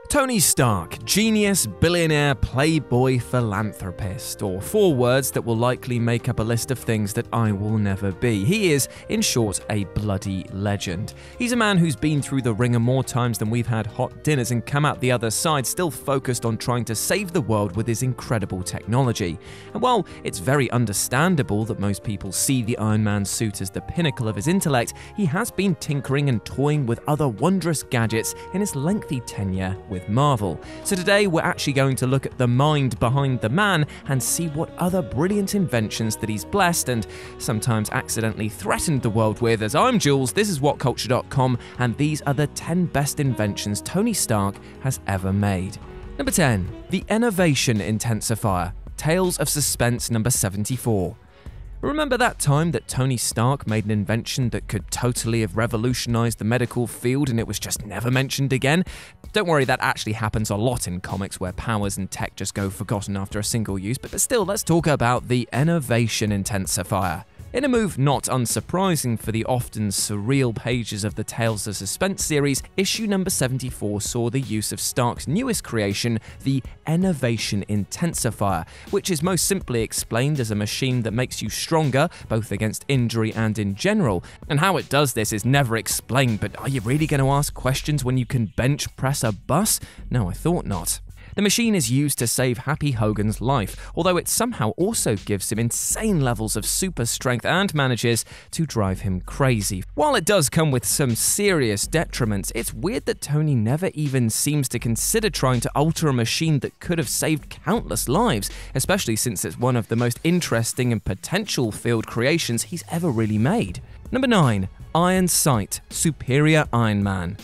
Tony Stark, genius, billionaire, playboy, philanthropist, or 4 words that will likely make up a list of things that I will never be. He is, in short, a bloody legend. He's a man who's been through the ringer more times than we've had hot dinners and come out the other side still focused on trying to save the world with his incredible technology. And while it's very understandable that most people see the Iron Man suit as the pinnacle of his intellect, he has been tinkering and toying with other wondrous gadgets in his lengthy tenure with Marvel. So today we're actually going to look at the mind behind the man and see what other brilliant inventions that he's blessed and sometimes accidentally threatened the world with. As I'm Jules, this is WhatCulture.com, and these are the 10 best inventions Tony Stark has ever made. Number 10. The Innovation Intensifier. Tales of Suspense number 74. Remember that time that Tony Stark made an invention that could totally have revolutionized the medical field and it was just never mentioned again? Don't worry, that actually happens a lot in comics where powers and tech just go forgotten after a single use, but still, let's talk about the Innovation Intensifier. In a move not unsurprising for the often surreal pages of the Tales of Suspense series, issue number 74 saw the use of Stark's newest creation, the Innovation Intensifier, which is most simply explained as a machine that makes you stronger, both against injury and in general. And how it does this is never explained, but are you really going to ask questions when you can bench press a bus? No, I thought not. The machine is used to save Happy Hogan's life, although it somehow also gives him insane levels of super strength and manages to drive him crazy. While it does come with some serious detriments, it's weird that Tony never even seems to consider trying to alter a machine that could have saved countless lives, especially since it's one of the most interesting and potential field creations he's ever really made. Number 9. Iron Sight, Superior Iron Man.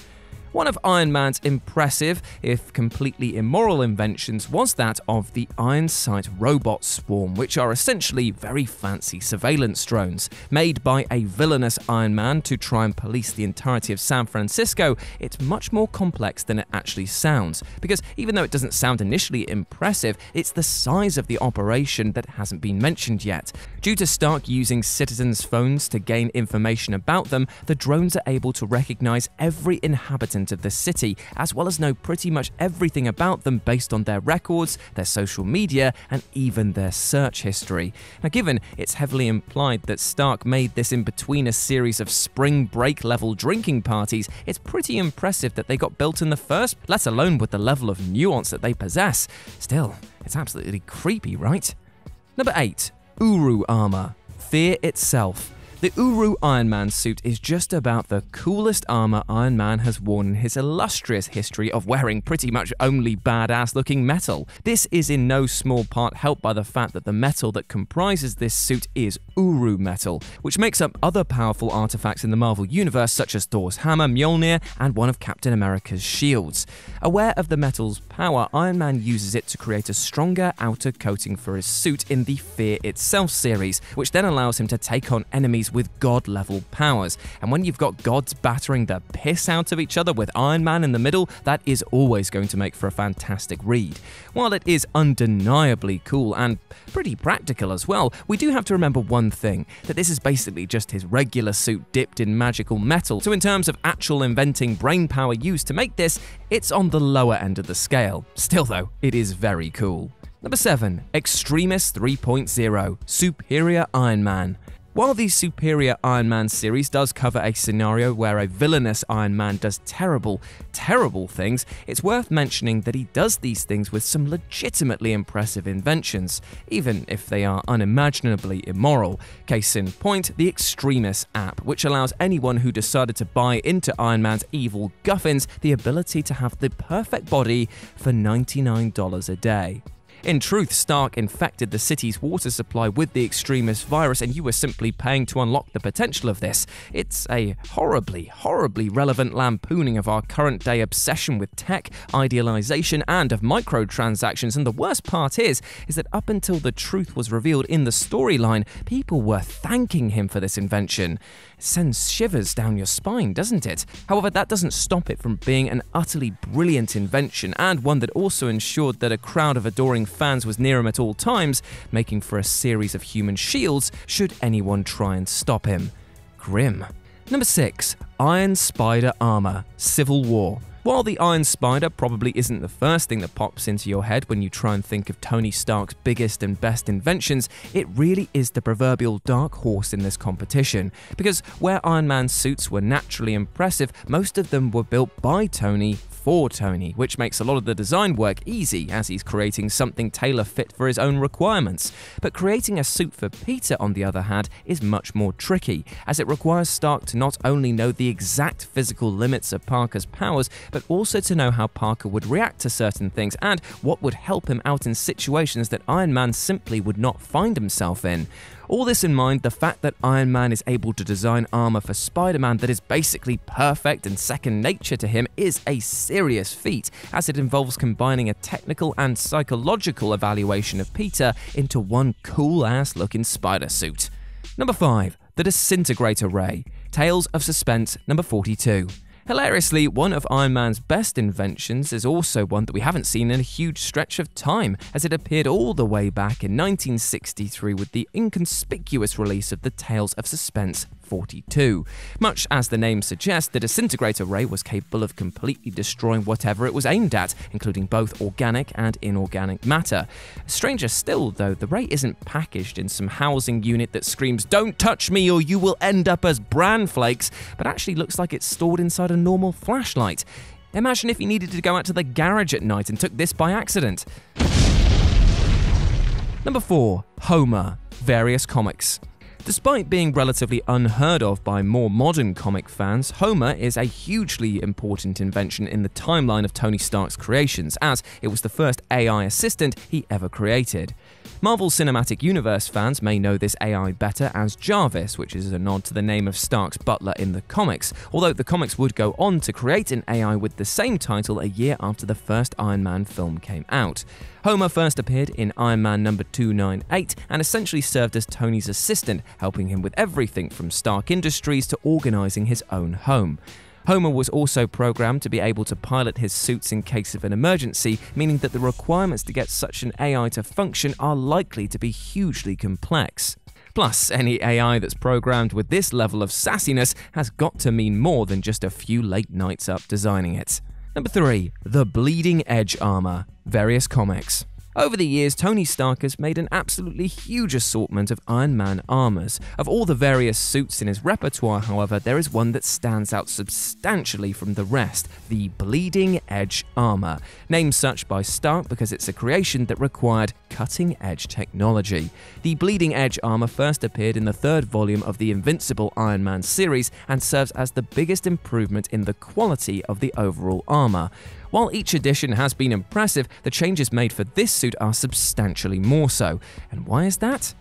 One of Iron Man's impressive, if completely immoral inventions was that of the Iron Sight robot swarm, which are essentially very fancy surveillance drones. Made by a villainous Iron Man to try and police the entirety of San Francisco, it's much more complex than it actually sounds, because even though it doesn't sound initially impressive, it's the size of the operation that hasn't been mentioned yet. Due to Stark using citizens' phones to gain information about them, the drones are able to recognize every inhabitant of the city, as well as know pretty much everything about them based on their records, their social media, and even their search history. Now, given it's heavily implied that Stark made this in between a series of spring break level drinking parties, it's pretty impressive that they got built in the first, let alone with the level of nuance that they possess. Still, it's absolutely creepy, right? Number 8. Uru armor. Fear itself. The Uru Iron Man suit is just about the coolest armor Iron Man has worn in his illustrious history of wearing pretty much only badass looking metal. This is in no small part helped by the fact that the metal that comprises this suit is Uru metal, which makes up other powerful artifacts in the Marvel universe such as Thor's hammer, Mjolnir, and one of Captain America's shields. Aware of the metal's power, Iron Man uses it to create a stronger outer coating for his suit in the Fear Itself series, which then allows him to take on enemies with god-level powers. And when you've got gods battering the piss out of each other with Iron Man in the middle, that is always going to make for a fantastic read. While it is undeniably cool and pretty practical as well, we do have to remember one thing, that this is basically just his regular suit dipped in magical metal. So in terms of actual inventing brain power used to make this, it's on the lower end of the scale. Still though, it is very cool. Number 7. Extremis 3.0, Superior Iron Man. While the Superior Iron Man series does cover a scenario where a villainous Iron Man does terrible, terrible things, it's worth mentioning that he does these things with some legitimately impressive inventions, even if they are unimaginably immoral. Case in point, the Extremis app, which allows anyone who decided to buy into Iron Man's evil guffins the ability to have the perfect body for $99 a day. In truth, Stark infected the city's water supply with the Extremis virus, and you were simply paying to unlock the potential of this. It's a horribly, horribly relevant lampooning of our current-day obsession with tech, idealization, and of microtransactions, and the worst part is that up until the truth was revealed in the storyline, people were thanking him for this invention. It sends shivers down your spine, doesn't it? However, that doesn't stop it from being an utterly brilliant invention, and one that also ensured that a crowd of adoring fans was near him at all times, making for a series of human shields should anyone try and stop him. Grim. Number 6. Iron Spider Armor, Civil War. While the Iron Spider probably isn't the first thing that pops into your head when you try and think of Tony Stark's biggest and best inventions, it really is the proverbial dark horse in this competition. Because where Iron Man's suits were naturally impressive, most of them were built by Tony for Tony, which makes a lot of the design work easy as he's creating something tailor-fit for his own requirements. But creating a suit for Peter, on the other hand, is much more tricky, as it requires Stark to not only know the exact physical limits of Parker's powers, but also to know how Parker would react to certain things and what would help him out in situations that Iron Man simply would not find himself in. All this in mind, the fact that Iron Man is able to design armor for Spider-Man that is basically perfect and second nature to him is a serious feat, as it involves combining a technical and psychological evaluation of Peter into one cool-ass looking spider suit. Number 5. The Disintegrator Ray, Tales of Suspense, number 42. Hilariously, one of Iron Man's best inventions is also one that we haven't seen in a huge stretch of time, as it appeared all the way back in 1963 with the inconspicuous release of the Tales of Suspense 42. Much as the name suggests, the disintegrator ray was capable of completely destroying whatever it was aimed at, including both organic and inorganic matter. Stranger still, though, the ray isn't packaged in some housing unit that screams, "Don't touch me or you will end up as bran flakes," but actually looks like it's stored inside a normal flashlight. Imagine if you needed to go out to the garage at night and took this by accident. Number 4. H.O.M.E.R. Various comics. Despite being relatively unheard of by more modern comic fans, H.O.M.E.R. is a hugely important invention in the timeline of Tony Stark's creations, as it was the first AI assistant he ever created. Marvel Cinematic Universe fans may know this AI better as Jarvis, which is a nod to the name of Stark's butler in the comics, although the comics would go on to create an AI with the same title a year after the first Iron Man film came out. H.O.M.E.R. first appeared in Iron Man number 298 and essentially served as Tony's assistant, helping him with everything from Stark Industries to organizing his own home. H.O.M.E.R. was also programmed to be able to pilot his suits in case of an emergency, meaning that the requirements to get such an AI to function are likely to be hugely complex. Plus, any AI that's programmed with this level of sassiness has got to mean more than just a few late nights up designing it. Number 3. The Bleeding Edge Armor, various comics. Over the years, Tony Stark has made an absolutely huge assortment of Iron Man armors. Of all the various suits in his repertoire, however, there is one that stands out substantially from the rest, the Bleeding Edge Armor, named such by Stark because it's a creation that required cutting-edge technology. The Bleeding Edge Armor first appeared in the 3rd volume of the Invincible Iron Man series and serves as the biggest improvement in the quality of the overall armor. While each edition has been impressive, the changes made for this suit are substantially more so. And why is that?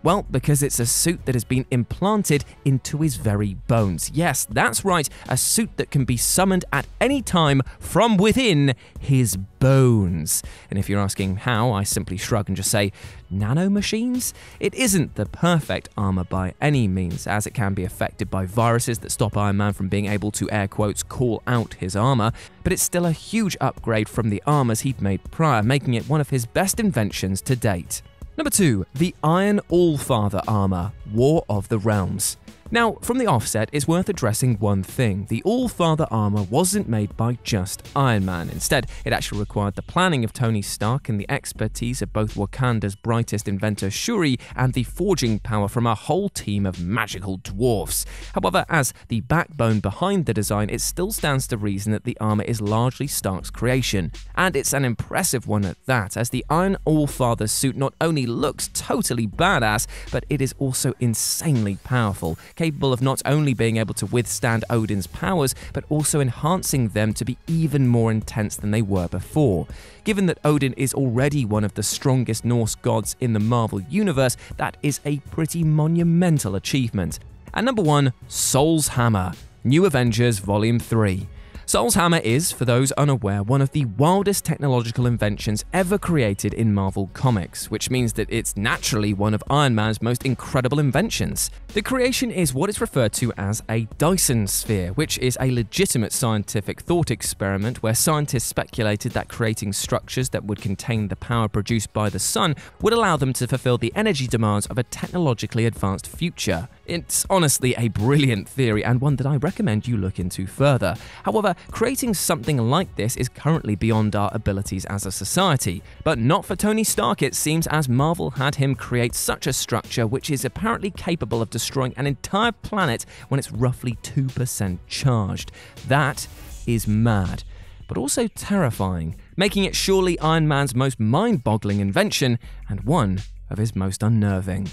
Well, because it's a suit that has been implanted into his very bones. Yes, that's right, a suit that can be summoned at any time from within his bones. And if you're asking how, I simply shrug and just say, nanomachines? It isn't the perfect armor by any means, as it can be affected by viruses that stop Iron Man from being able to, air quotes, call out his armor, but it's still a huge upgrade from the armors he'd made prior, making it one of his best inventions to date. Number 2. The Iron Allfather Armor, War of the Realms. Now, from the offset, it's worth addressing one thing. The Allfather armor wasn't made by just Iron Man. Instead, it actually required the planning of Tony Stark and the expertise of both Wakanda's brightest inventor Shuri and the forging power from a whole team of magical dwarfs. However, as the backbone behind the design, it still stands to reason that the armor is largely Stark's creation. And it's an impressive one at that, as the Iron Allfather suit not only looks totally badass, but it is also insanely powerful, capable of not only being able to withstand Odin's powers, but also enhancing them to be even more intense than they were before. Given that Odin is already one of the strongest Norse gods in the Marvel Universe, that is a pretty monumental achievement. And number 1, Soul's Hammer, New Avengers Volume 3. Soul's Hammer is, for those unaware, one of the wildest technological inventions ever created in Marvel Comics, which means that it's naturally one of Iron Man's most incredible inventions. The creation is what is referred to as a Dyson sphere, which is a legitimate scientific thought experiment where scientists speculated that creating structures that would contain the power produced by the sun would allow them to fulfill the energy demands of a technologically advanced future. It's honestly a brilliant theory and one that I recommend you look into further. However, creating something like this is currently beyond our abilities as a society. But not for Tony Stark, it seems, as Marvel had him create such a structure which is apparently capable of destroying an entire planet when it's roughly 2% charged. That is mad, but also terrifying, making it surely Iron Man's most mind-boggling invention and one of his most unnerving.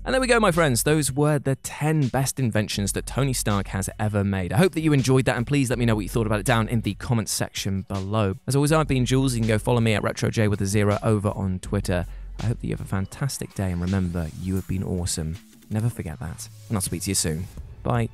And there we go, my friends. Those were the 10 best inventions that Tony Stark has ever made. I hope that you enjoyed that, and please let me know what you thought about it down in the comments section below. As always, I've been Jules. You can go follow me at RetroJ with a 0 over on Twitter. I hope that you have a fantastic day, and remember, you have been awesome. Never forget that. And I'll speak to you soon. Bye.